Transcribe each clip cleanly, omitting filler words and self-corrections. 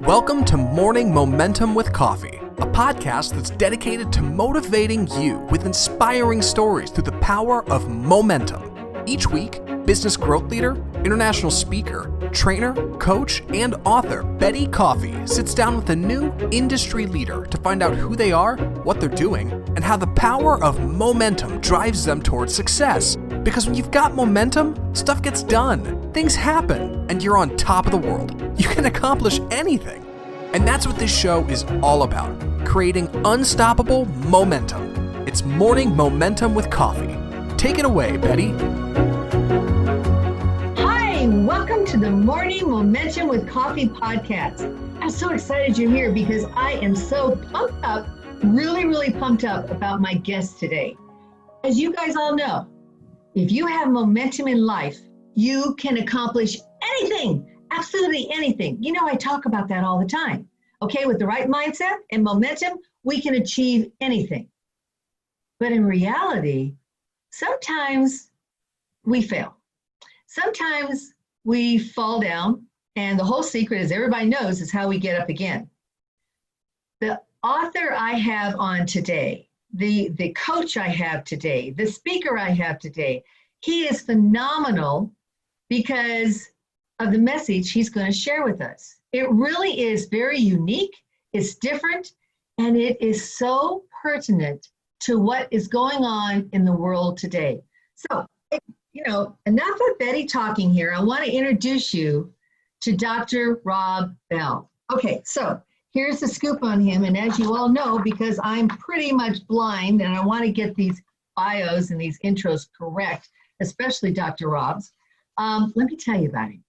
Welcome to Morning Momentum with Coffey, a podcast that's dedicated to motivating you with inspiring stories through the power of momentum. Each week, business growth leader, international speaker, trainer, coach, and author Betti Coffey sits down with a new industry leader to find out who they are, what they're doing, and how the power of momentum drives them towards success. Because when you've got momentum, stuff gets done, things happen, and you're on top of the world. You can accomplish anything. And that's what this show is all about, creating unstoppable momentum. It's Morning Momentum with Coffey. Take it away, Betti. Hi, welcome to the Morning Momentum with Coffey podcast. I'm so excited you're here because I am so pumped up, really pumped up about my guest today. As you guys all know, if you have momentum in life, you can accomplish anything, absolutely anything. You know, I talk about that all the time. Okay, with the right mindset and momentum, we can achieve anything. But in reality, sometimes we fail. Sometimes we fall down, and the whole secret, as everybody knows, is how we get up again. The author I have on today, the coach I have today, the speaker I have today, he is phenomenal because of the message he's going to share with us. It really is very unique, it's different, and it is so pertinent to what is going on in the world today. So, enough of Betti talking here. I want to introduce you to Dr. Rob Bell. Okay, so here's the scoop on him. And as you all know, because I'm pretty much blind and I want to get these bios and these intros correct, especially Dr. Rob's, let me tell you about him.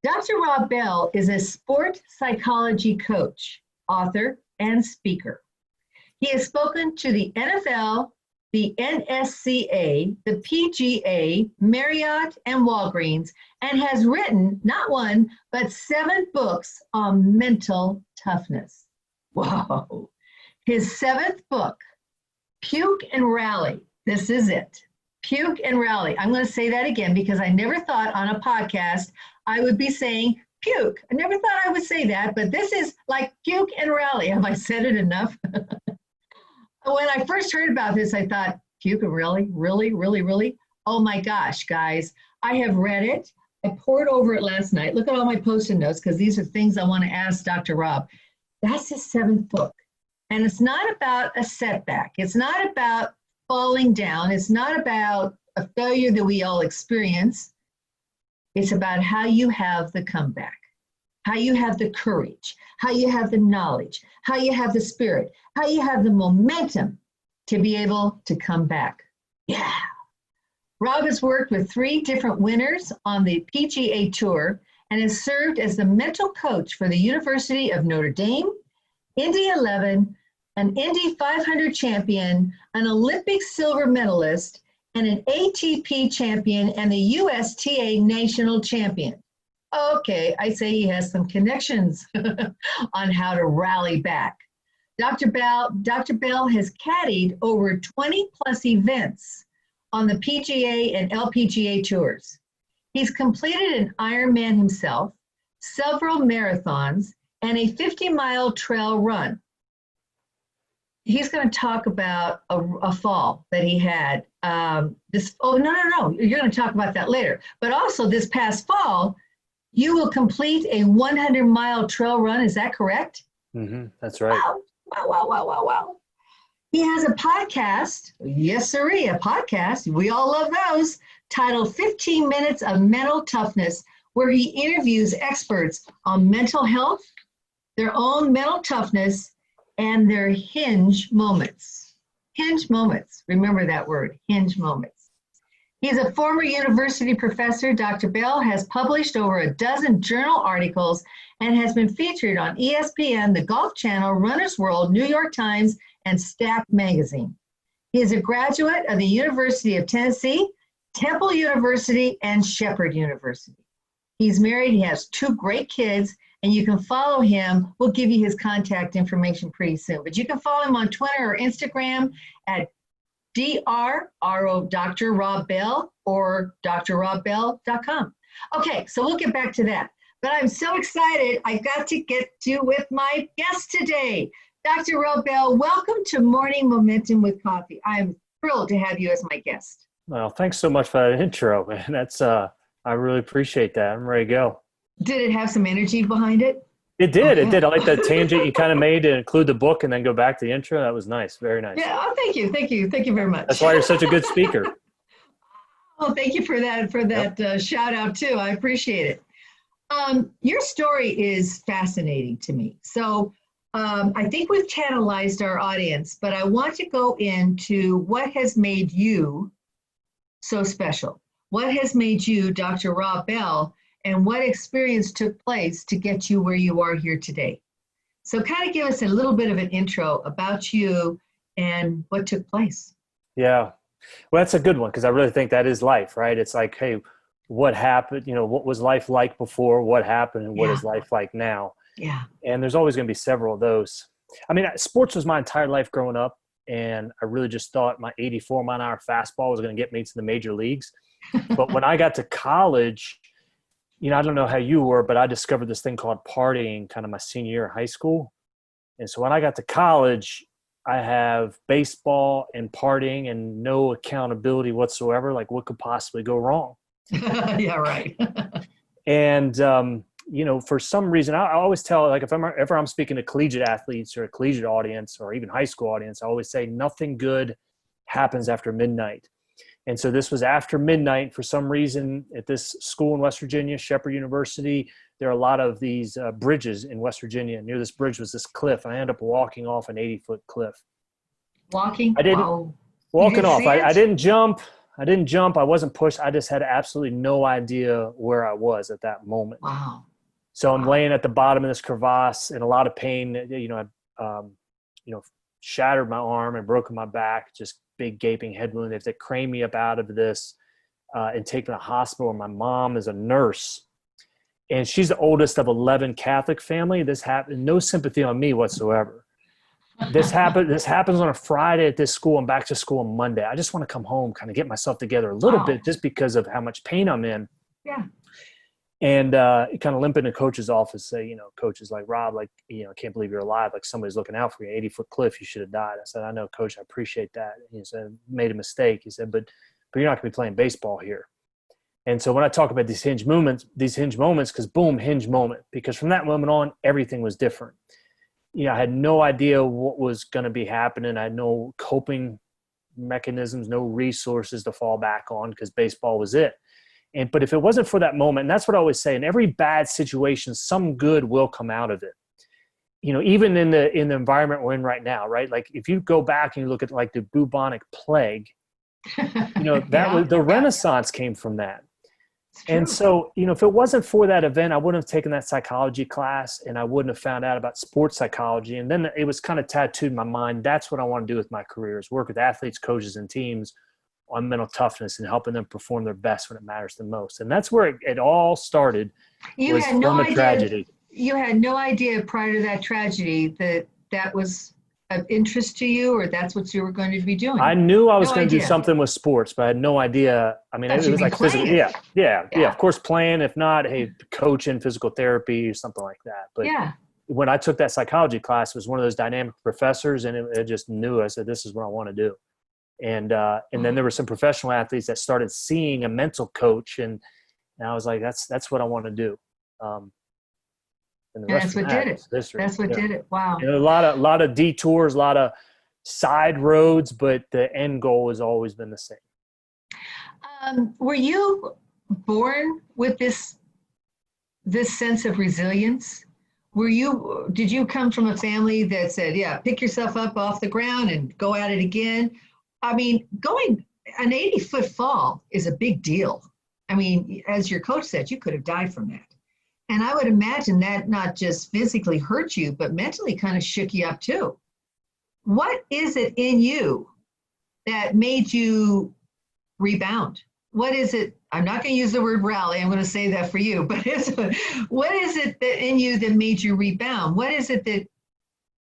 Dr. Rob Bell is a sport psychology coach, author, and speaker. He has spoken to the NFL, the NSCA, the PGA, Marriott, and Walgreens, and has written not one, but 7 books on mental toughness. Whoa. His 7th book, Puke Rally. This is it. Puke Rally. I'm going to say that again because I never thought on a podcast I would be saying puke. I never thought I would say that, but this is like Puke Rally. Have I said it enough? When I first heard about this, I thought, Puke Rally? Really? Oh my gosh, guys. I have read it. I poured over it last night. Look at all my Post-it notes because these are things I want to ask Dr. Rob. That's his 7th book. And it's not about a setback. It's not about falling down. It's not about a failure that we all experience. It's about how you have the comeback, how you have the courage, how you have the knowledge, how you have the spirit, how you have the momentum to be able to come back. Yeah. Rob has worked with 3 different winners on the PGA Tour and has served as the mental coach for the University of Notre Dame, Indy 11, an Indy 500 champion, an Olympic silver medalist, and an ATP champion and the USTA national champion. Okay, I say he has some connections on how to rally back. Dr. Bell has caddied over 20 plus events on the PGA and LPGA tours. He's completed an Ironman himself, several marathons, and a 50-mile trail run. He's going to talk about a fall that he had. No. You're going to talk about that later. But also this past fall, you will complete a 100-mile trail run. Is that correct? Mm-hmm. That's right. Wow. He has a podcast. Yes, sirree, a podcast. We all love those. Titled 15 Minutes of Mental Toughness, where he interviews experts on mental health, their own mental toughness, and their hinge moments. Hinge moments. Remember that word, hinge moments. He's a former university professor. Dr. Bell has published over a dozen journal articles and has been featured on ESPN, the Golf Channel, Runner's World, New York Times, and Stack Magazine. He is a graduate of the University of Tennessee, Temple University, and Shepherd University. He's married. He has 2 great kids. And you can follow him. We'll give you his contact information pretty soon. But you can follow him on Twitter or Instagram at Dr. Rob Bell or drrobbell.com. Okay, so we'll get back to that. But I'm so excited. I got to get to with my guest today, Dr. Rob Bell. Welcome to Morning Momentum with Coffee. I'm thrilled to have you as my guest. Well, thanks so much for that intro, man. I really appreciate that. I'm ready to go. Did it have some energy behind it? It did. Oh, It did. I like that tangent you kind of made to include the book and then go back to the intro. That was nice. Very nice. Yeah. Oh, thank you. Thank you. Thank you very much. That's why you're such a good speaker. Oh, thank you for that shout out too. I appreciate it. Your story is fascinating to me. So I think we've tantalized our audience, but I want to go into what has made you so special. What has made you Dr. Rob Bell, and what experience took place to get you where you are here today? So kind of give us a little bit of an intro about you and what took place. Yeah. Well, that's a good one because I really think that is life, right? It's like, hey, what happened? What was life like before? What happened? And what is life like now? Yeah. And there's always going to be several of those. I mean, sports was my entire life growing up. And I really just thought my 84-mile-an-hour fastball was going to get me to the major leagues. But when I got to college, I don't know how you were, but I discovered this thing called partying kind of my senior year of high school. And so when I got to college, I have baseball and partying and no accountability whatsoever. Like, what could possibly go wrong? Yeah, right. And, for some reason, I always tell, like, if I'm speaking to collegiate athletes or a collegiate audience or even high school audience, I always say nothing good happens after midnight. And so this was after midnight for some reason at this school in West Virginia, Shepherd University. There are a lot of these bridges in West Virginia. Near this bridge was this cliff. And I ended up walking off an 80-foot cliff. Walking? I didn't. Wow. Walking off. I didn't jump. I wasn't pushed. I just had absolutely no idea where I was at that moment. Wow. So I'm laying at the bottom of this crevasse in a lot of pain. I shattered my arm and broken my back, just big gaping head wound. They have to crane me up out of this and take me to the hospital. My mom is a nurse, and she's the oldest of 11 Catholic family. This happened, no sympathy on me whatsoever. This happens on a Friday at this school. I'm back to school on Monday. I just want to come home, kind of get myself together a little bit just because of how much pain I'm in. Yeah. And kind of limp into coach's office, say, coach is like, Rob, like, I can't believe you're alive. Like, somebody's looking out for you. 80-foot cliff, you should have died. I said, I know, coach, I appreciate that. He said, made a mistake. He said, but you're not going to be playing baseball here. And so when I talk about these hinge moments, because boom, hinge moment, because from that moment on, everything was different. I had no idea what was going to be happening. I had no coping mechanisms, no resources to fall back on because baseball was it. But if it wasn't for that moment, and that's what I always say, in every bad situation, some good will come out of it. Even in the environment we're in right now, right? Like, if you go back and you look at like the bubonic plague, the Renaissance came from that. And so, if it wasn't for that event, I wouldn't have taken that psychology class and I wouldn't have found out about sports psychology. And then it was kind of tattooed in my mind. That's what I want to do with my career, is work with athletes, coaches, and teams on mental toughness and helping them perform their best when it matters the most. And that's where it all started. You had no idea. Tragedy. You had no idea prior to that tragedy that was of interest to you, or that's what you were going to be doing. I knew I was going to do something with sports, but I had no idea. I mean, it was like physical. Yeah. Of course, playing. If not, hey, coaching, physical therapy, or something like that. But when I took that psychology class, it was one of those dynamic professors, and it just knew. I said, this is what I want to do. And then there were some professional athletes that started seeing a mental coach, and I was like, that's what I want to do. And that's what did it. That's what did it. Wow. A lot of detours, a lot of side roads, but the end goal has always been the same. Were you born with this sense of resilience? Did you come from a family that said, pick yourself up off the ground and go at it again? I mean, an 80-foot fall is a big deal. I mean, as your coach said, you could have died from that. And I would imagine that not just physically hurt you, but mentally kind of shook you up too. What is it in you that made you rebound? What is it? I'm not going to use the word rally. I'm going to say that for you. But what is it that in you that made you rebound? What is it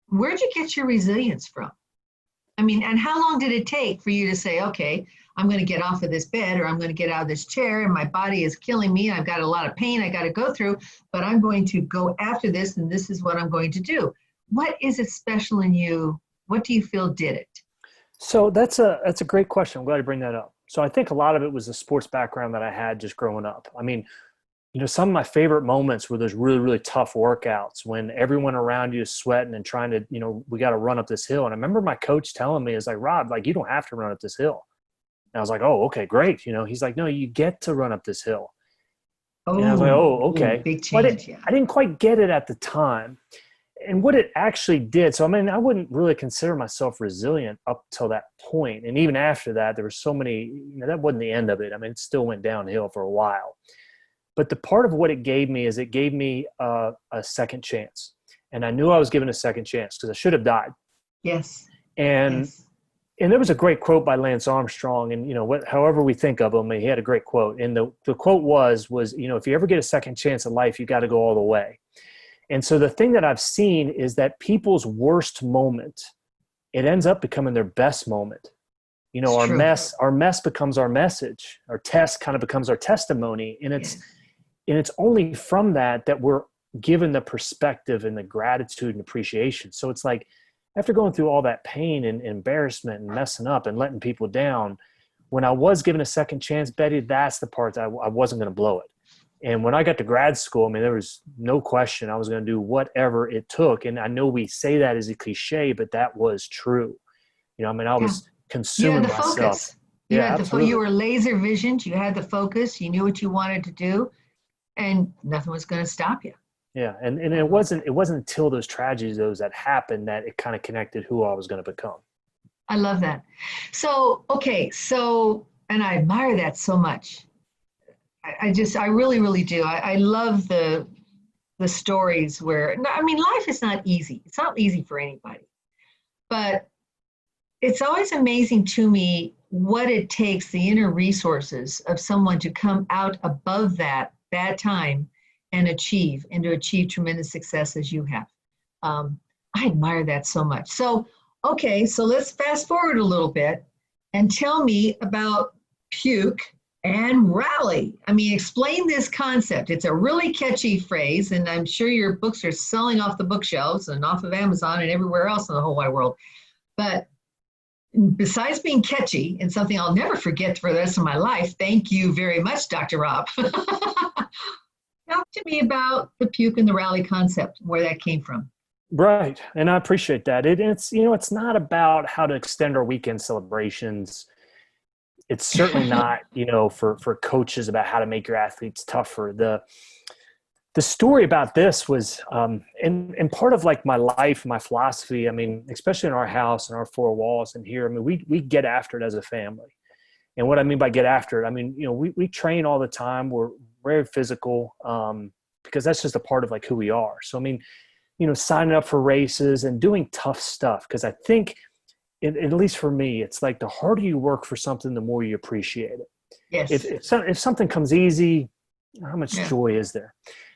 where'd you get your resilience from? I mean, and how long did it take for you to say, okay, I'm going to get off of this bed, or I'm going to get out of this chair, and my body is killing me. I've got a lot of pain I got to go through, but I'm going to go after this, and this is what I'm going to do. What is it special in you? What do you feel did it? So that's a great question. I'm glad you bring that up. So I think a lot of it was the sports background that I had just growing up. I mean, some of my favorite moments were those really, really tough workouts when everyone around you is sweating and trying to, we got to run up this hill. And I remember my coach telling me, is like, Rob, like, you don't have to run up this hill. And I was like, oh, okay, great. He's like, no, you get to run up this hill. And I was like, oh, okay. Big change, I didn't quite get it at the time. And what it actually did, so I mean, I wouldn't really consider myself resilient up till that point. And even after that, there were so many, that wasn't the end of it. I mean, it still went downhill for a while. But the part of what it gave me is it gave me a second chance. And I knew I was given a second chance because I should have died. Yes. And there was a great quote by Lance Armstrong, and however we think of him, he had a great quote. And the quote was, if you ever get a second chance in life, you got to go all the way. And so the thing that I've seen is that people's worst moment, it ends up becoming their best moment. Our mess becomes our message. Our test kind of becomes our testimony. And it's only from that we're given the perspective and the gratitude and appreciation. So it's like, after going through all that pain and embarrassment and messing up and letting people down, when I was given a second chance, Betti, that's the part that I wasn't going to blow it. And when I got to grad school, I mean, there was no question I was going to do whatever it took. And I know we say that as a cliche, but that was true. I was consuming myself. Focus. You were laser visioned. You had the focus. You knew what you wanted to do, and nothing was going to stop you. Yeah. And it wasn't until those tragedies, that happened, that it kind of connected who I was going to become. I love that. So, okay. And I admire that so much. I really, really do. I love the stories where, I mean, life is not easy. It's not easy for anybody, but it's always amazing to me what it takes, the inner resources of someone to come out above that bad time and to achieve tremendous success as you have. I admire that so much. So, okay, so let's fast forward a little bit and tell me about Puke and Rally. I mean, explain this concept. It's a really catchy phrase, and I'm sure your books are selling off the bookshelves and off of Amazon and everywhere else in the whole wide world. But besides being catchy and something I'll never forget for the rest of my life, thank you very much, Dr. Rob. Talk to me about the Puke and the Rally concept, where that came from. Right. And I appreciate that. It's not about how to extend our weekend celebrations. It's certainly not, for coaches about how to make your athletes tougher. The story about this was, and part of like my life, my philosophy, I mean, especially in our house and our four walls and here, I mean, we get after it as a family. And what I mean by get after it, I mean, we train all the time. We're very physical, because that's just a part of like who we are. So, I mean, signing up for races and doing tough stuff. Because I think, at least for me, it's like the harder you work for something, the more you appreciate it. Yes. If something comes easy, how much joy is there?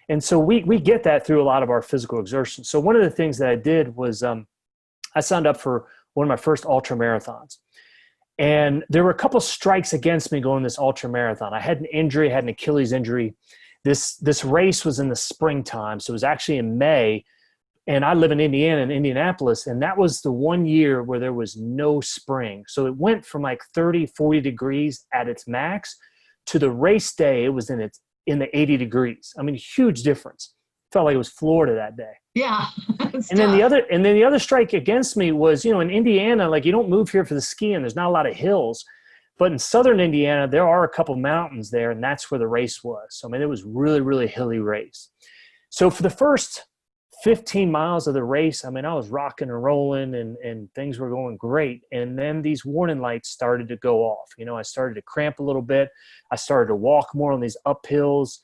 And so we get that through a lot of our physical exertion. So one of the things that I did was I signed up for one of my first ultra marathons. And there were a couple strikes against me going this ultra marathon. I had an injury, I had an Achilles injury. This race was in the springtime, so it was actually in May. And I live in Indiana, in Indianapolis, and that was the one year where there was no spring. So it went from like 30, 40 degrees at its max to the race day, it was in the 80 degrees. I mean, huge difference. Felt like it was Florida that day. Yeah. And then the other strike against me was, in Indiana, like you don't move here for the skiing. There's not a lot of hills. But in southern Indiana, there are a couple mountains there, and that's where the race was. So, I mean, it was really, really hilly race. So for the first 15 miles of the race, I mean, I was rocking and rolling and things were going great. And then these warning lights started to go off. I started to cramp a little bit. I started to walk more on these uphills.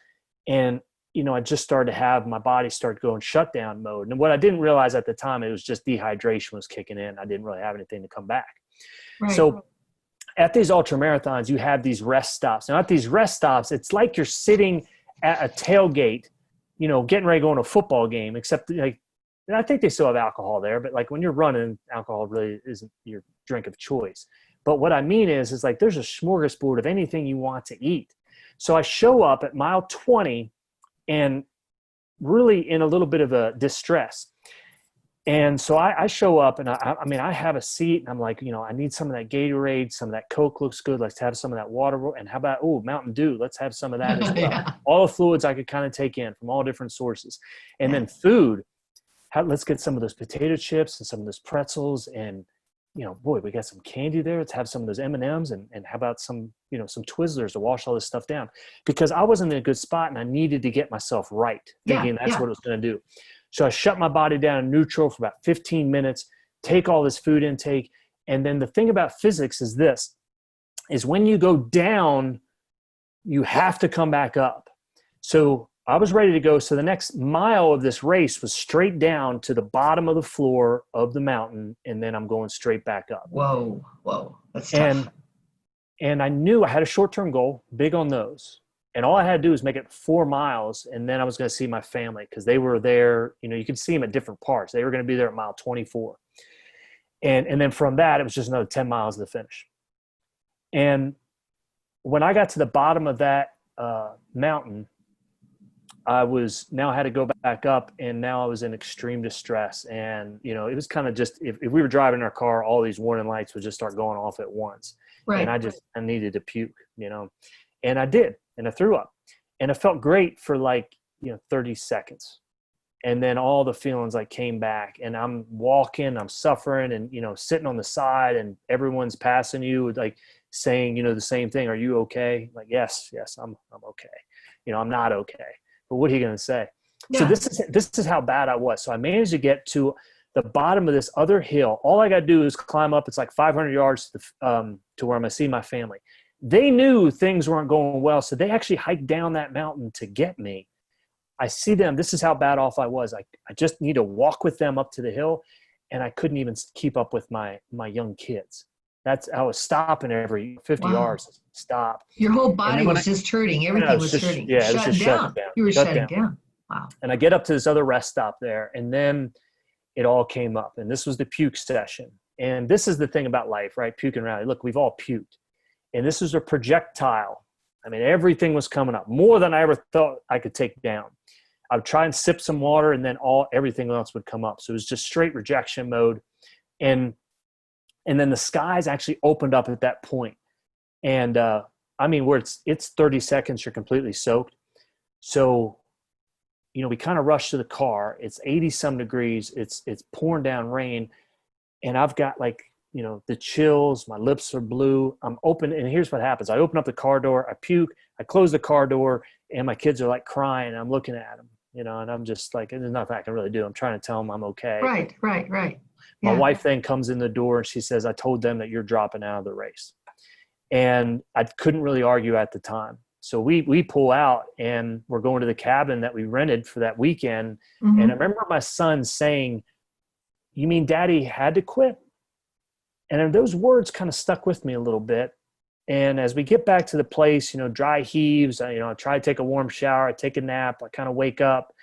And, I just started to have my body start going shutdown mode. And what I didn't realize at the time, it was just dehydration was kicking in. I didn't really have anything to come back. Right. So at these ultra marathons, you have these rest stops. Now at these rest stops, it's like you're sitting at a tailgate, getting ready to go on a football game, except like, I think they still have alcohol there, but like when you're running, alcohol really isn't your drink of choice. But what I mean is like, there's a smorgasbord of anything you want to eat. So I show up at mile 20 and really in a little bit of a distress. And so I show up and I mean, I have a seat and I'm like, I need some of that Gatorade, some of that Coke looks good. Let's have some of that water. And how about, Mountain Dew? Let's have some of that as well. Yeah. All the fluids I could kind of take in from all different sources. And then food, let's get some of those potato chips and some of those pretzels. And, boy, we got some candy there. Let's have some of those M&Ms and how about some Twizzlers to wash all this stuff down, because I wasn't in a good spot and I needed to get myself right, thinking that's what it was going to do. So I shut my body down in neutral for about 15 minutes, take all this food intake. And then the thing about physics is when you go down, you have to come back up. So I was ready to go. So the next mile of this race was straight down to the bottom of the floor of the mountain. And then I'm going straight back up. Whoa. That's tough. And I knew I had a short-term goal, big on those. And all I had to do was make it 4 miles, and then I was going to see my family because they were there. You could see them at different parts. They were going to be there at mile 24. And then from that, it was just another 10 miles to the finish. And when I got to the bottom of that mountain, I had to go back up, and now I was in extreme distress. And, it was kind of just, if we were driving in our car, all these warning lights would just start going off at once. Right. And I needed to puke, and I did. And I threw up, and it felt great for 30 seconds. And then all the feelings came back, and I'm walking, I'm suffering, and, sitting on the side, and everyone's passing you saying, the same thing. Are you okay? Like, yes, I'm okay. I'm not okay, but what are you going to say? Yeah. So this is how bad I was. So I managed to get to the bottom of this other hill. All I got to do is climb up. It's 500 yards to where I'm going to see my family. They knew things weren't going well, so they actually hiked down that mountain to get me. I see them. This is how bad off I was. I just need to walk with them up to the hill, and I couldn't even keep up with my young kids. I was stopping every 50 yards. Stop. Your whole body was just hurting. Everything was hurting. Yeah, it was just shut down. You were shutting down. Wow. And I get up to this other rest stop there, and then it all came up. And this was the puke session. And this is the thing about life, right? Puke and rally. Look, we've all puked. And this was a projectile. I mean, everything was coming up, more than I ever thought I could take down. I would try and sip some water, and then everything else would come up. So it was just straight rejection mode. And then the skies actually opened up at that point. And where it's 30 seconds, you're completely soaked. So, we kind of rushed to the car. It's 80 some degrees. It's pouring down rain. And I've got the chills, my lips are blue. I'm open. And here's what happens. I open up the car door, I puke, I close the car door, and my kids are crying. I'm looking at them, and I'm just there's nothing I can really do. I'm trying to tell them I'm okay. Right. My wife then comes in the door and she says, I told them that you're dropping out of the race. And I couldn't really argue at the time. So we pull out, and we're going to the cabin that we rented for that weekend. Mm-hmm. And I remember my son saying, "You mean Daddy had to quit?" And those words kind of stuck with me a little bit. And as we get back to the place, dry heaves, I try to take a warm shower, I take a nap, I kind of wake up,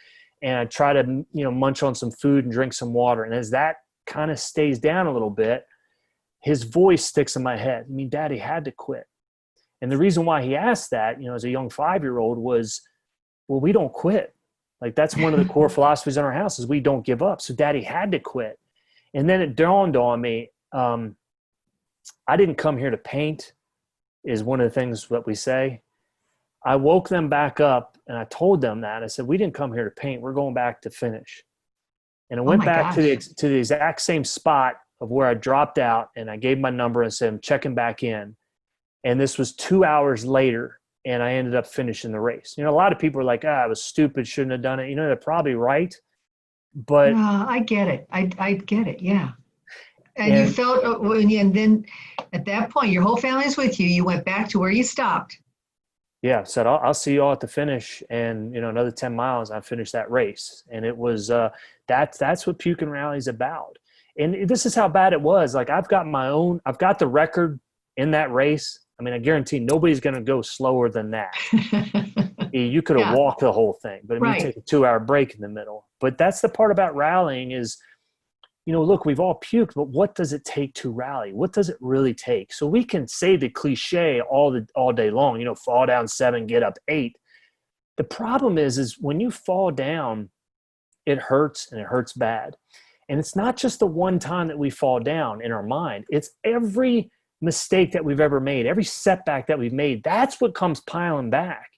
and I try to, munch on some food and drink some water. And as that kind of stays down a little bit, his voice sticks in my head. I mean, Daddy had to quit. And the reason why he asked that, as a young 5-year-old was, well, we don't quit. That's one of the core philosophies in our house is we don't give up. So Daddy had to quit. And then it dawned on me, I didn't come here to paint, is one of the things that we say. I woke them back up, and I told them that. I said, we didn't come here to paint. We're going back to finish. And I went back to the exact same spot of where I dropped out, and I gave my number and said, I'm checking back in. And this was 2 hours later, and I ended up finishing the race. A lot of people are like, I was stupid, shouldn't have done it. They're probably right. But I get it. I get it. Yeah. And you felt, and then at that point, your whole family's with you. You went back to where you stopped. Yeah, said I'll see you all at the finish, and another 10 miles, I finished that race, and it was that's what Puke Rally is about. And this is how bad it was. I've got the record in that race. I mean, I guarantee nobody's going to go slower than that. You could have walked the whole thing, but you take a 2-hour break in the middle. But that's the part about rallying is look, we've all puked, but what does it take to rally? What does it really take? So we can say the cliche all day long, fall down 7, get up 8. The problem is when you fall down, it hurts, and it hurts bad. And it's not just the one time that we fall down in our mind. It's every mistake that we've ever made, every setback that we've made. That's what comes piling back.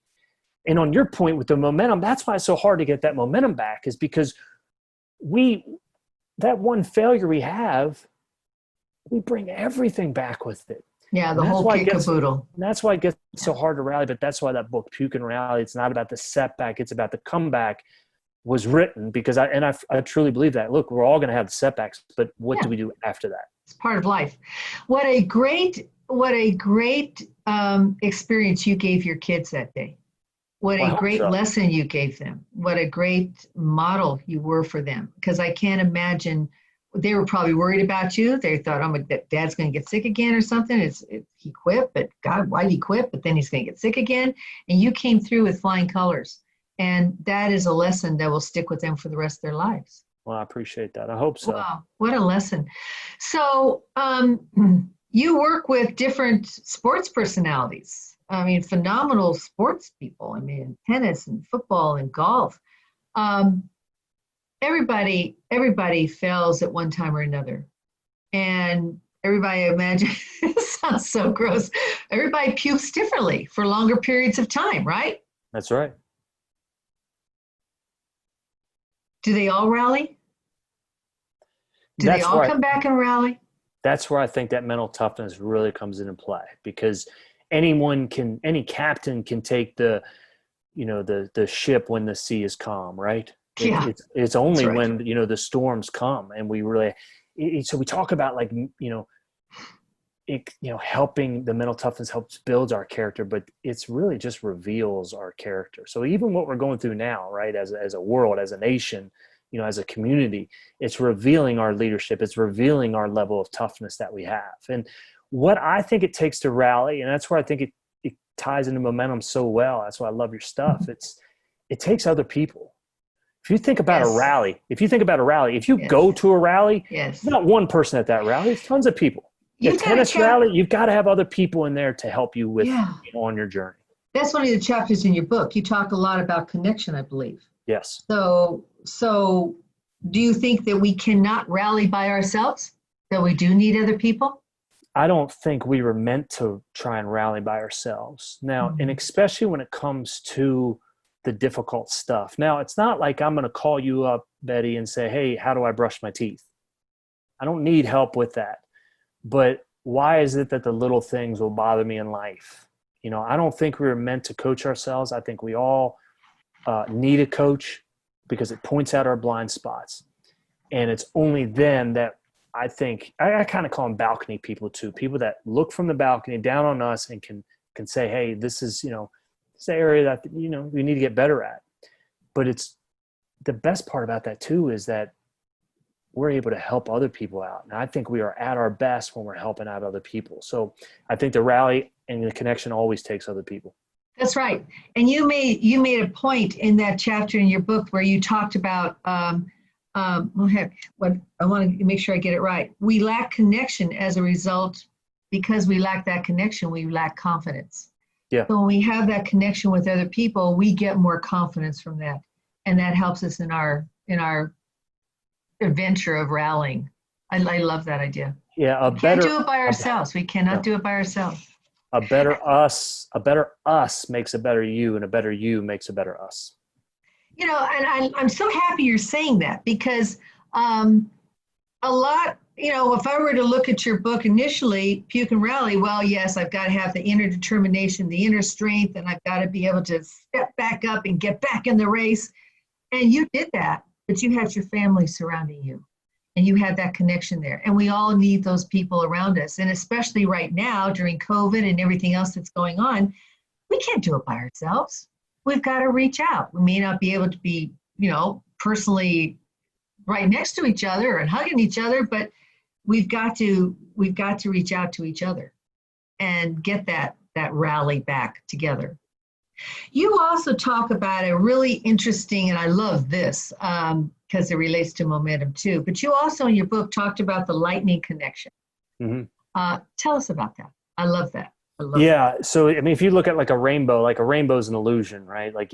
And on your point with the momentum, that's why it's so hard to get that momentum back, is because that one failure we have, we bring everything back with it. Yeah, the whole kit caboodle. That's why it gets so hard to rally, but that's why that book, Puke Rally, it's not about the setback, it's about the comeback, was written, because I truly believe that. Look, we're all going to have the setbacks, but what do we do after that? It's part of life. What a great experience you gave your kids that day. What a great lesson you gave them. What a great model you were for them. Because I can't imagine, they were probably worried about you. They thought, Dad's going to get sick again or something. He quit, but God, why did he quit? But then he's going to get sick again. And you came through with flying colors. And that is a lesson that will stick with them for the rest of their lives. Well, I appreciate that. I hope so. Wow, what a lesson. So you work with different sports personalities. I mean, phenomenal sports people. I mean, tennis and football and golf. Everybody fails at one time or another. And everybody, I imagine, it sounds so gross. Everybody pukes differently for longer periods of time, right? That's right. Do they all rally? Do they all come back and rally? That's where I think that mental toughness really comes into play, because any captain can take the ship when the sea is calm, right? Yeah. It's only when, the storms come, and so we talk about helping, the mental toughness helps build our character, but it's really just reveals our character. So even what we're going through now, right, as a world, as a nation, as a community, it's revealing our leadership. It's revealing our level of toughness that we have. And what I think it takes to rally, and that's where I think it ties into momentum so well. That's why I love your stuff. It takes other people. If you think about a rally, if you go to a rally, it's not one person at that rally, it's tons of people. A tennis rally, you've got to have other people in there to help you with on your journey. That's one of the chapters in your book. You talk a lot about connection, I believe. Yes. So do you think that we cannot rally by ourselves? That we do need other people? I don't think we were meant to try and rally by ourselves. Now, and especially when it comes to the difficult stuff. Now, it's not like I'm going to call you up, Betti, and say, hey, how do I brush my teeth? I don't need help with that. But why is it that the little things will bother me in life? I don't think we were meant to coach ourselves. I think we all need a coach, because it points out our blind spots. And it's only then that I think, I kind of call them balcony people too, people that look from the balcony down on us and can say, hey, this is, this area that, we need to get better at. But it's the best part about that too, is that we're able to help other people out. And I think we are at our best when we're helping out other people. So I think the rally and the connection always takes other people. That's right. And you made a point in that chapter in your book where you talked about, what I want to make sure I get it right. We lack connection as a result, because we lack that connection, we lack confidence. Yeah. So when we have that connection with other people, we get more confidence from that. And that helps us in our adventure of rallying. I love that idea. Yeah. We can't do it by ourselves. We cannot do it by ourselves. A better us makes a better you, and a better you makes a better us. And I'm so happy you're saying that, because a lot, if I were to look at your book initially, Puke and Rally, well, yes, I've got to have the inner determination, the inner strength, and I've got to be able to step back up and get back in the race. And you did that, but you had your family surrounding you, and you had that connection there. And we all need those people around us. And especially right now during COVID and everything else that's going on, we can't do it by ourselves. We've got to reach out. We may not be able to be, personally right next to each other and hugging each other, but we've got to reach out to each other and get that rally back together. You also talk about a really interesting, and I love this because it relates to momentum too, but you also in your book talked about the lightning connection. Mm-hmm. Tell us about that. I love that. Yeah. So, I mean, if you look at like a rainbow is an illusion, right? Like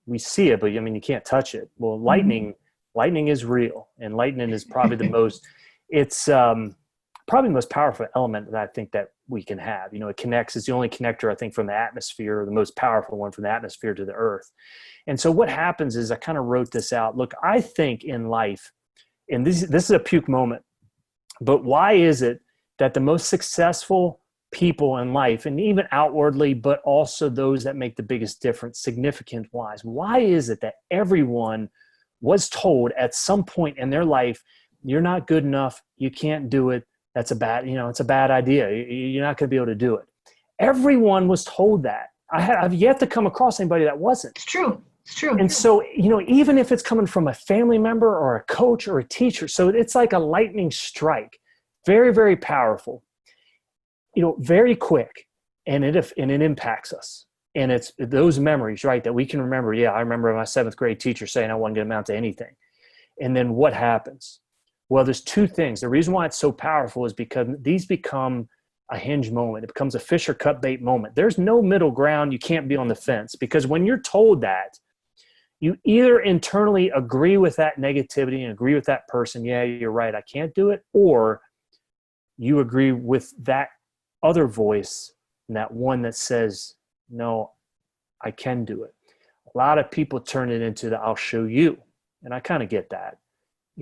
we see it, but I mean, you can't touch it. Well, lightning is real, and lightning is probably it's probably the most powerful element that I think that we can have. It connects, it's the only connector, I think, from the atmosphere, the most powerful one from the atmosphere to the earth. And so what happens is I kind of wrote this out. Look, I think in life, and this is a puke moment, but why is it that the most successful people in life, and even outwardly, but also those that make the biggest difference, significant wise, why is it that everyone was told at some point in their life, you're not good enough, you can't do it, that's it's a bad idea, you're not going to be able to do it? Everyone was told that. I've yet to come across anybody that wasn't. It's true. It's true. And so, even if it's coming from a family member or a coach or a teacher, so it's like a lightning strike, very, very powerful, very quick, and it impacts us. And it's those memories, right, that we can remember. Yeah, I remember my 7th grade teacher saying I wasn't going to amount to anything. And then what happens? Well, there's 2 things. The reason why it's so powerful is because these become a hinge moment. It becomes a fish or cut bait moment. There's no middle ground. You can't be on the fence, because when you're told that, you either internally agree with that negativity and agree with that person, yeah, you're right, I can't do it, or you agree with that other voice and that one that says, no, I can do it. A lot of people turn it into the I'll show you. And I kind of get that.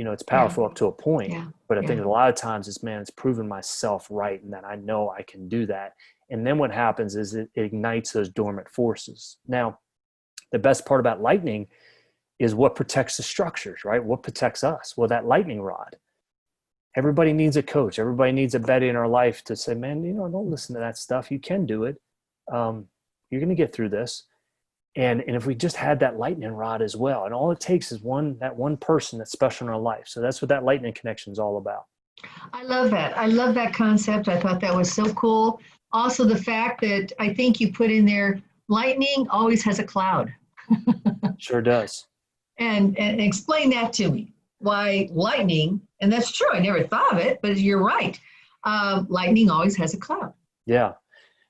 It's powerful up to a point, but I think a lot of times it's proven myself right, and that I know I can do that. And then what happens is it ignites those dormant forces. Now, the best part about lightning is what protects the structures, right? What protects us? Well, that lightning rod. Everybody needs a coach. Everybody needs a Betti in our life to say, man, don't listen to that stuff. You can do it. You're going to get through this. And if we just had that lightning rod as well, and all it takes is that one person that's special in our life. So that's what that lightning connection is all about. I love that. I love that concept. I thought that was so cool. Also, the fact that I think you put in there, lightning always has a cloud. Sure does. And explain that to me. Why lightning, and that's true, I never thought of it, but you're right. Lightning always has a cloud. Yeah.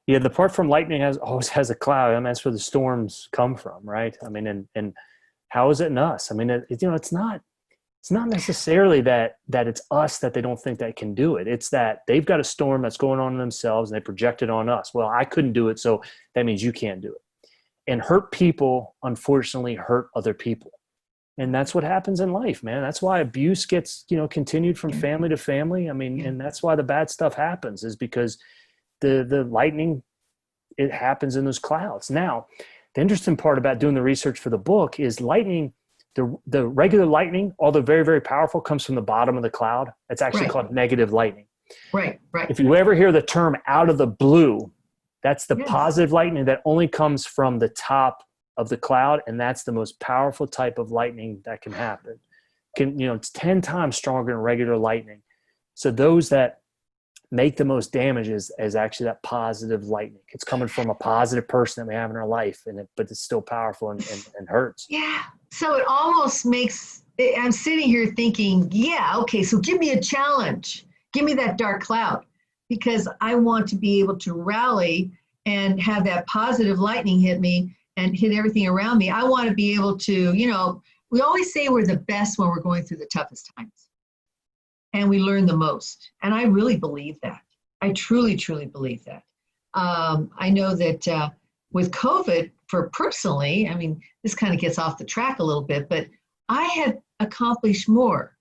Yeah, the part from lightning always has a cloud. I mean, that's where the storms come from, right? I mean, and how is it in us? I mean, it's not necessarily that it's us that they don't think that can do it. It's that they've got a storm that's going on in themselves and they project it on us. Well, I couldn't do it, so that means you can't do it. And hurt people, unfortunately, hurt other people. And that's what happens in life, man. That's why abuse gets, continued from family to family. I mean, and that's why the bad stuff happens, is because the lightning, it happens in those clouds. Now, the interesting part about doing the research for the book is lightning, the regular lightning, although very, very powerful, comes from the bottom of the cloud. It's actually called negative lightning. Right. If you ever hear the term out of the blue, that's the positive lightning that only comes from the top of the cloud, and that's the most powerful type of lightning that can happen. It's 10 times stronger than regular lightning. So those that make the most damage is actually that positive lightning. It's coming from a positive person that we have in our life, but it's still powerful and hurts. Yeah. So it almost makes, I'm sitting here thinking, okay, so give me a challenge. Give me that dark cloud, because I want to be able to rally and have that positive lightning hit me and hit everything around me. I want to be able to, we always say we're the best when we're going through the toughest times. And we learn the most. And I really believe that. I truly, truly believe that. I know that with COVID, for personally, I mean, this kind of gets off the track a little bit, but I had accomplished more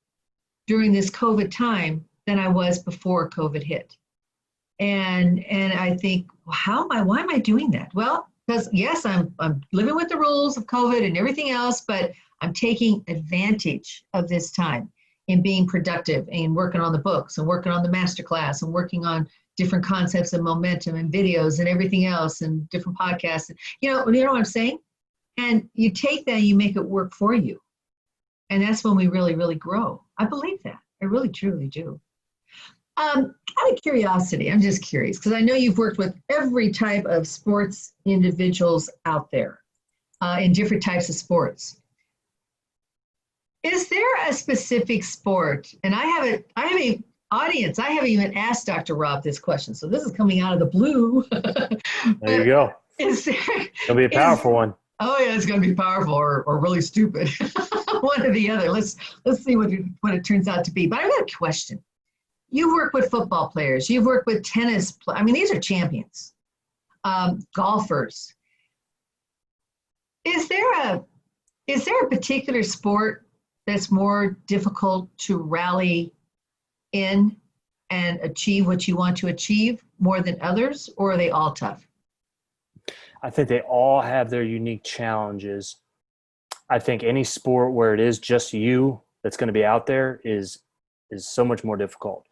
during this COVID time than I was before COVID hit. And I think, why am I doing that? Well, because yes, I'm living with the rules of COVID and everything else, but I'm taking advantage of this time in being productive and working on the books and working on the masterclass and working on different concepts of momentum and videos and everything else and different podcasts. You know what I'm saying? And you take that and you make it work for you. And that's when we really, really grow. I believe that. I really, truly do. Out of curiosity, I'm just curious because I know you've worked with every type of sports individuals out there in different types of sports. Is there a specific sport? And I have a audience. I haven't even asked Dr. Rob this question, so this is coming out of the blue. There you go. Is there? It'll be a powerful one. Oh yeah, it's going to be powerful or really stupid. One or the other. Let's see what it turns out to be. But I've got a question. You've worked with football players. You've worked with tennis. I mean, these are champions. Golfers. Is there a particular sport that's more difficult to rally in and achieve what you want to achieve more than others, or are they all tough? I think they all have their unique challenges. I think any sport where it is just you that's going to be out there is so much more difficult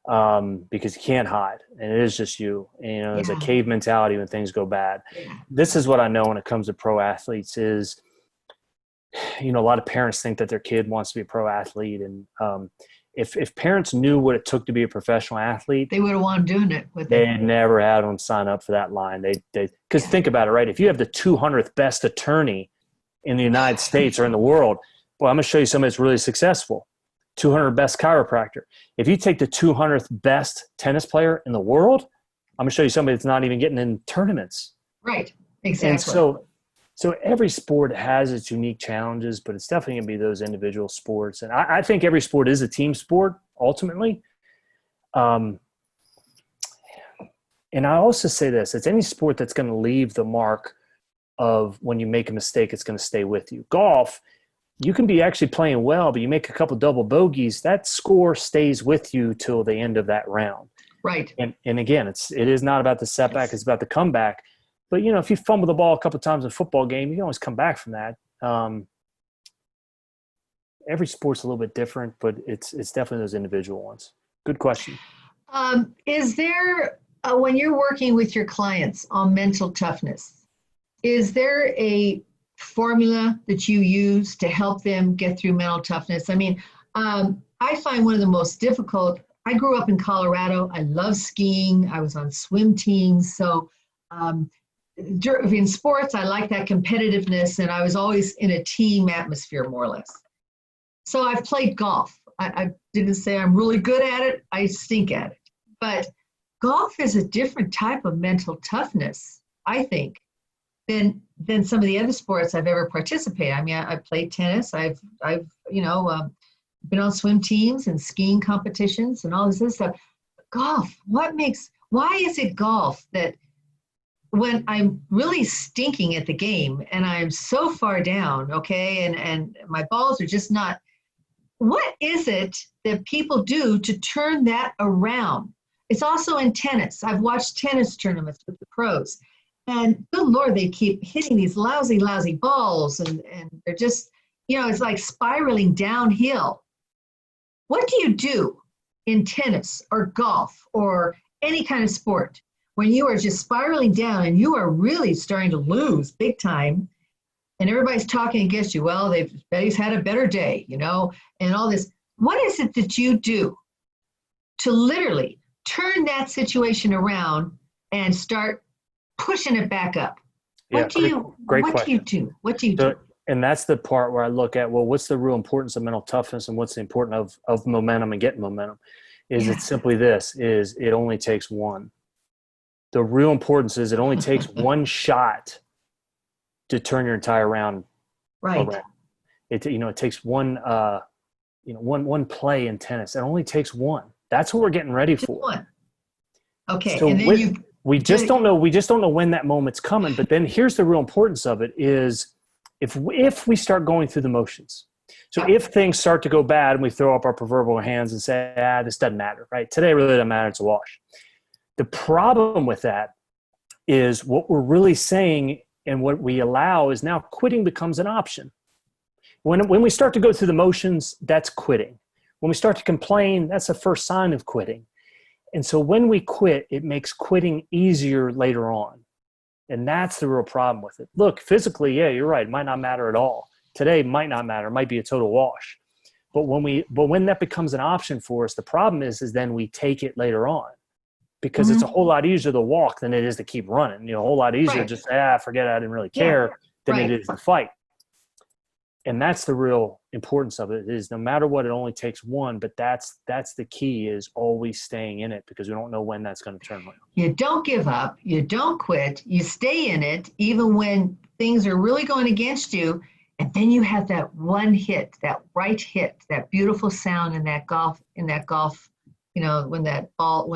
because you can't hide, and it is just you. And, there's a cave mentality when things go bad. Yeah. This is what I know when it comes to pro athletes is, a lot of parents think that their kid wants to be a pro athlete. And if parents knew what it took to be a professional athlete, they would have wanted doing it with they never had them sign up for that line. Because think about it, right? If you have the 200th best attorney in the United States or in the world, well, I'm going to show you somebody that's really successful. 200 best chiropractor. If you take the 200th best tennis player in the world, I'm going to show you somebody that's not even getting in tournaments. Right. Exactly. And so every sport has its unique challenges, but it's definitely going to be those individual sports. And I think every sport is a team sport, ultimately. And I also say this, it's any sport that's going to leave the mark of when you make a mistake, it's going to stay with you. Golf, you can be actually playing well, but you make a couple double bogeys, that score stays with you till the end of that round. Right. And again, it is not about the setback, it's about the comeback. But, if you fumble the ball a couple of times in a football game, you can always come back from that. Every sport's a little bit different, but it's definitely those individual ones. Good question. Is there, when you're working with your clients on mental toughness, is there a formula that you use to help them get through mental toughness? I mean, I find one of the most difficult, I grew up in Colorado. I love skiing. I was on swim teams. So, in sports, I like that competitiveness, and I was always in a team atmosphere, more or less. So I've played golf. I didn't say I'm really good at it. I stink at it. But golf is a different type of mental toughness, I think, than some of the other sports I've ever participated. I mean, I played tennis. I've been on swim teams and skiing competitions and all this other stuff. Golf, why is it golf that when I'm really stinking at the game and I'm so far down, okay, and my balls are just not, what is it that people do to turn that around? It's also in tennis. I've watched tennis tournaments with the pros, and good Lord, they keep hitting these lousy balls, and they're just, it's like spiraling downhill. What do you do in tennis or golf or any kind of sport when you are just spiraling down and you are really starting to lose big time, and everybody's talking against you? Well, Betty's had a better day, and all this. What is it that you do to literally turn that situation around and start pushing it back up? What do you do? And that's the part where I look at, well, what's the real importance of mental toughness and what's the importance of momentum and getting momentum? It's simply this, is it only takes one. The real importance is it only takes one shot to turn your entire round around. It takes one play in tennis. It only takes one. That's what we're getting ready for. One. Okay. So and then we just don't know when that moment's coming. But then here's the real importance of it is if we start going through the motions. So if things start to go bad and we throw up our proverbial hands and say, this doesn't matter, right? Today really doesn't matter. It's a wash. The problem with that is what we're really saying and what we allow is now quitting becomes an option. When we start to go through the motions, that's quitting. When we start to complain, that's the first sign of quitting. And so when we quit, it makes quitting easier later on. And that's the real problem with it. Look, physically, yeah, you're right. It might not matter at all. Today might not matter. It might be a total wash. But when that becomes an option for us, the problem is then we take it later on, because it's a whole lot easier to walk than it is to keep running. A whole lot easier to just say, forget it, I didn't really care, than it is to fight. And that's the real importance of it, is no matter what, it only takes one, but that's the key, is always staying in it, because we don't know when that's going to turn around. You don't give up. You don't quit. You stay in it, even when things are really going against you. And then you have that one hit, that right hit, that beautiful sound in that golf, when that ball,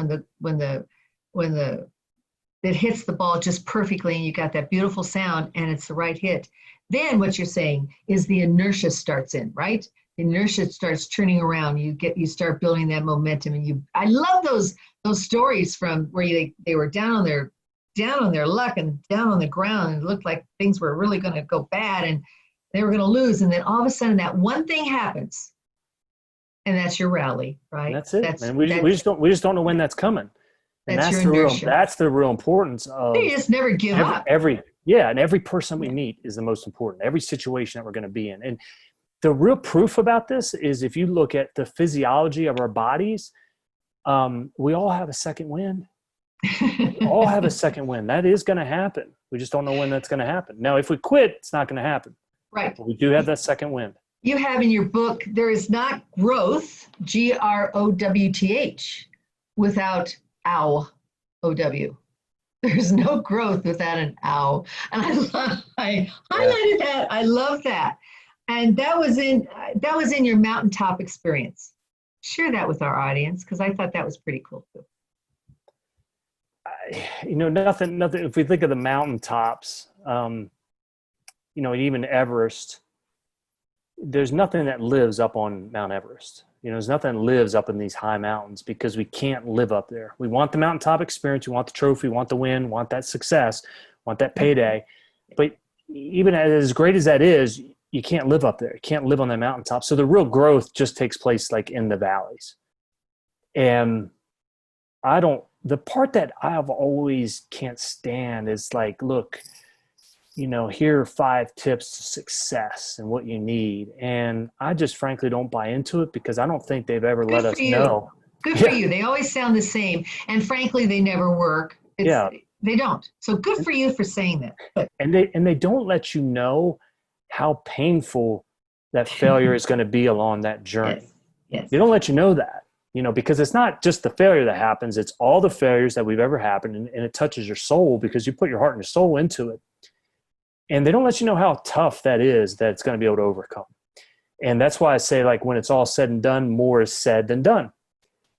it hits the ball just perfectly, and you got that beautiful sound, and it's the right hit. Then what you're saying is the inertia starts in, right? The inertia starts turning around. You start building that momentum, and I love those stories from where they were down on their luck and down on the ground, and it looked like things were really going to go bad and they were going to lose, and then all of a sudden that one thing happens, and that's your rally, right? And that's it. And we just don't know when that's coming. And that's the real importance of. You just never give up. And every person we meet is the most important. Every situation that we're going to be in. And the real proof about this is, if you look at the physiology of our bodies, we all have a second wind. We all have a second wind. That is going to happen. We just don't know when that's going to happen. Now, if we quit, it's not going to happen. Right. But we do have that second wind. You have in your book, there is not growth, growth, without OW. There's no growth without an ow. And I highlighted that. I love that. And that was in your mountaintop experience. Share that with our audience, because I thought that was pretty cool too. Nothing. If we think of the mountaintops, even Everest, there's nothing that lives up on Mount Everest. There's nothing that lives up in these high mountains, because we can't live up there. We want the mountaintop experience. We want the trophy, we want the win, want that success, want that payday. But even as great as that is, you can't live up there. You can't live on the mountaintop. So the real growth just takes place like in the valleys. And the part that I've always can't stand is like, look, here are 5 tips to success and what you need. And I just frankly don't buy into it, because I don't think they've ever let us know. Good for you. They always sound the same. And frankly, they never work. They don't. So good for you for saying that. And they don't let you know how painful that failure is going to be along that journey. Yes. They don't let you know that, because it's not just the failure that happens. It's all the failures that we've ever happened. And it touches your soul, because you put your heart and your soul into it. And they don't let you know how tough that is, that it's going to be able to overcome. And that's why I say, like, when it's all said and done, more is said than done.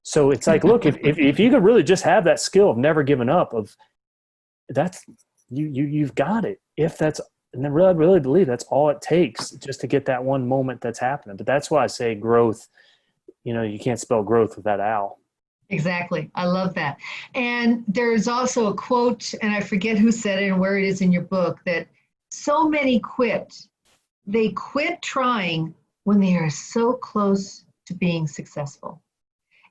So it's like, look, if you could really just have that skill of never giving up, you've got it. And I really believe that's all it takes, just to get that one moment that's happening. But that's why I say growth, you can't spell growth without owl. Exactly. I love that. And there's also a quote, and I forget who said it and where it is in your book, that so many quit. They quit trying when they are so close to being successful.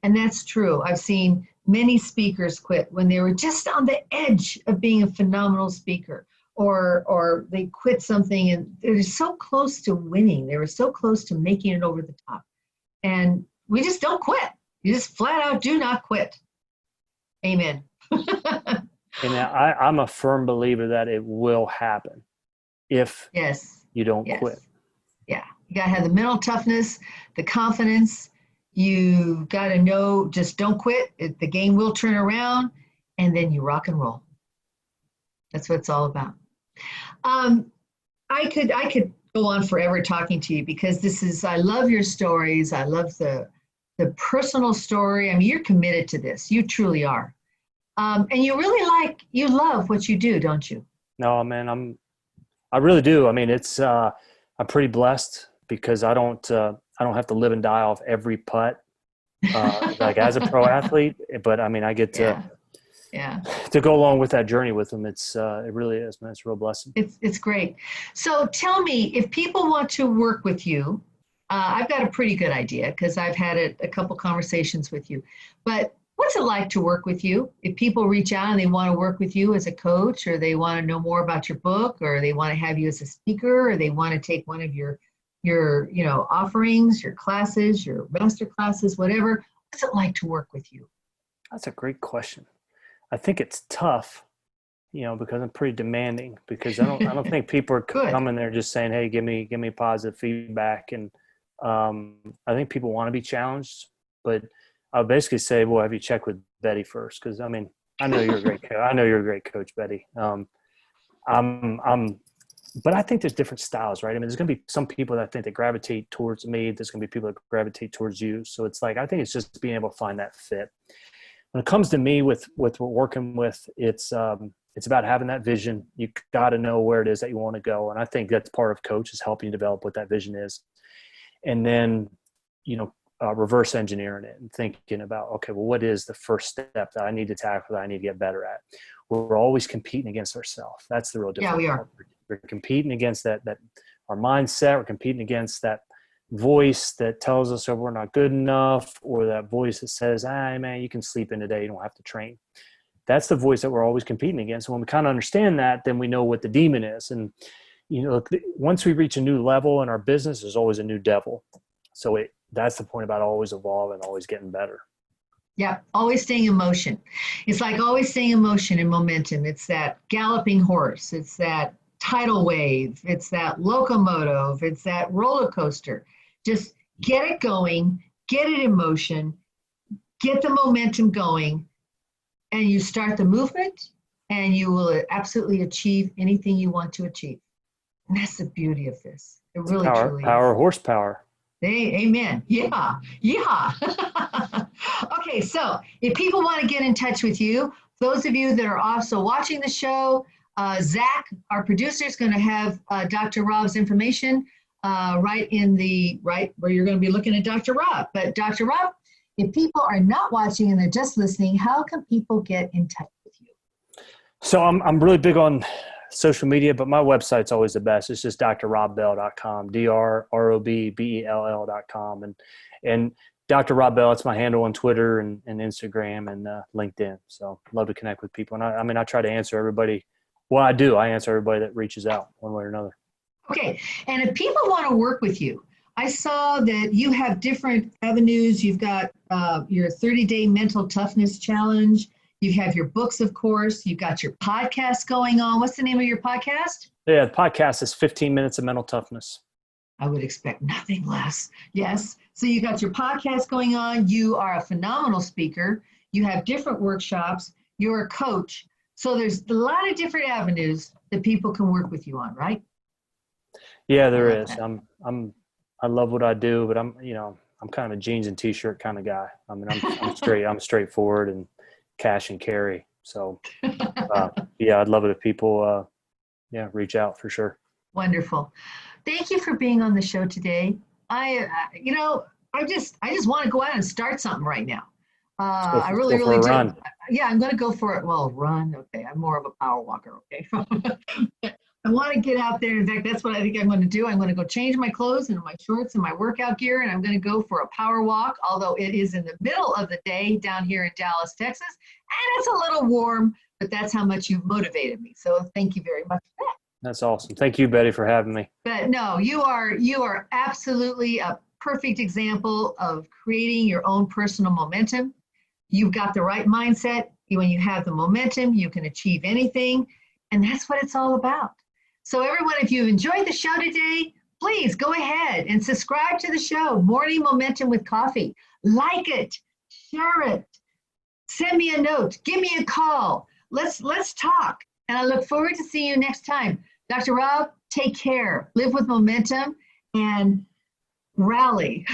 And that's true. I've seen many speakers quit when they were just on the edge of being a phenomenal speaker, or they quit something and they were so close to winning. They were so close to making it over the top. And we just don't quit. You just flat out do not quit. Amen. And I'm a firm believer that it will happen if you don't quit. Yeah. You got to have the mental toughness, the confidence. You got to know, just don't quit. The game will turn around, and then you rock and roll. That's what it's all about. I could go on forever talking to you, because I love your stories. I love the personal story. I mean, you're committed to this. You truly are. And you love what you do, don't you? No, man, I really do. I mean, I'm pretty blessed, because I don't have to live and die off every putt, like as a pro athlete, but I mean, I get to go along with that journey with them. It really is, man. It's a real blessing. It's great. So tell me, if people want to work with you, I've got a pretty good idea, because I've had a couple conversations with you, but what's it like to work with you? If people reach out and they want to work with you as a coach, or they want to know more about your book, or they want to have you as a speaker, or they want to take one of your your offerings, your classes, your master classes, whatever. What's it like to work with you? That's a great question. I think it's tough, because I'm pretty demanding, because I don't think people are coming there just saying, hey, give me positive feedback. And I think people want to be challenged, but I'll basically say, well, have you checked with Betti first? Cause I know you're a great coach. I know you're a great coach, Betti. But I think there's different styles, right? There's going to be some people that I think that gravitate towards me. There's going to be people that gravitate towards you. So it's like, I think it's just being able to find that fit. When it comes to me with working with, it's about having that vision. You got to know where it is that you want to go. And I think that's part of coach, is helping you develop what that vision is. And then, reverse engineering it and thinking about, okay, well, what is the first step that I need to tackle, that I need to get better at? We're always competing against ourselves. That's the real difference. Yeah, we are. We're competing against that our mindset. We're competing against that voice that tells us that we're not good enough, or that voice that says, man, you can sleep in today. You don't have to train. That's the voice that we're always competing against. And when we kind of understand that, then we know what the demon is. And, once we reach a new level in our business, there's always a new devil. So that's the point about always evolving, always getting better. Yeah, always staying in motion. It's like always staying in motion and momentum. It's that galloping horse. It's that tidal wave. It's that locomotive. It's that roller coaster. Just get it going, get it in motion, get the momentum going, and you start the movement, and you will absolutely achieve anything you want to achieve. And that's the beauty of this. It really truly power, is. horsepower. Hey, amen. Yeah. Okay, so if people want to get in touch with you, those of you that are also watching the show, Zach, our producer, is going to have Dr. Rob's information right where you're going to be looking at Dr. Rob. But Dr. Rob, if people are not watching and they're just listening, how can people get in touch with you? So I'm really big on social media, but my website's always the best. It's just drrobbell.com, DRROBBELL.com. And Dr. Rob Bell, it's my handle on Twitter and Instagram and LinkedIn. So love to connect with people. And I try to answer everybody. Well, I do. I answer everybody that reaches out one way or another. Okay. And if people want to work with you, I saw that you have different avenues. You've got your 30-day mental toughness challenge. You have your books, of course. You've got your podcast going on. What's the name of your podcast? Yeah, the podcast is 15 Minutes of Mental Toughness. I would expect nothing less. Yes. So you got your podcast going on. You are a phenomenal speaker. You have different workshops. You're a coach. So there's a lot of different avenues that people can work with you on, right? Yeah, there is. I love what I do, but I'm kind of a jeans and t-shirt kind of guy. I'm straightforward and cash and carry. So, I'd love it if people, reach out for sure. Wonderful. Thank you for being on the show today. I just want to go out and start something right now. I really do. Run. Yeah, I'm going to go for it. Well, run. Okay. I'm more of a power walker. Okay. I want to get out there. In fact, that's what I think I'm going to do. I'm going to go change my clothes and my shorts and my workout gear, and I'm going to go for a power walk, although it is in the middle of the day down here in Dallas, Texas, and it's a little warm, but that's how much you've motivated me. So thank you very much for that. That's awesome. Thank you, Betti, for having me. But no, you are absolutely a perfect example of creating your own personal momentum. You've got the right mindset. When you have the momentum, you can achieve anything, and that's what it's all about. So everyone, if you've enjoyed the show today, please go ahead and subscribe to the show, Morning Momentum with Coffey. Like it, share it, send me a note, give me a call. Let's talk. And I look forward to seeing you next time. Dr. Rob, take care, live with momentum, and rally.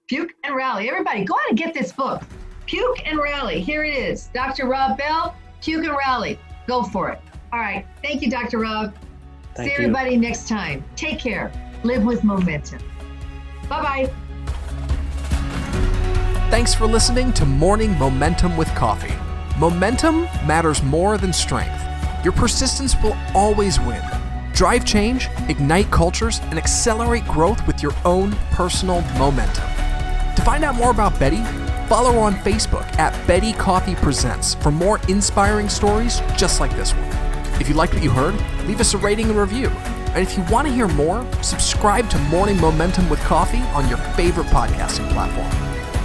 Puke and Rally. Everybody, go out and get this book. Puke and Rally. Here it is. Dr. Rob Bell, Puke and Rally. Go for it. All right. Thank you, Dr. Rob. See everybody next time. Take care. Live with momentum. Bye-bye. Thanks for listening to Morning Momentum with Coffey. Momentum matters more than strength. Your persistence will always win. Drive change, ignite cultures, and accelerate growth with your own personal momentum. To find out more about Betti, follow her on Facebook at Betti Coffey Presents for more inspiring stories just like this one. If you liked what you heard, leave us a rating and review. And if you want to hear more, subscribe to Morning Momentum with Coffee on your favorite podcasting platform.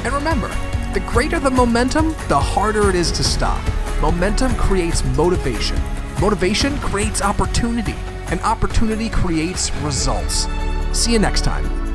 And remember, the greater the momentum, the harder it is to stop. Momentum creates motivation. Motivation creates opportunity. And opportunity creates results. See you next time.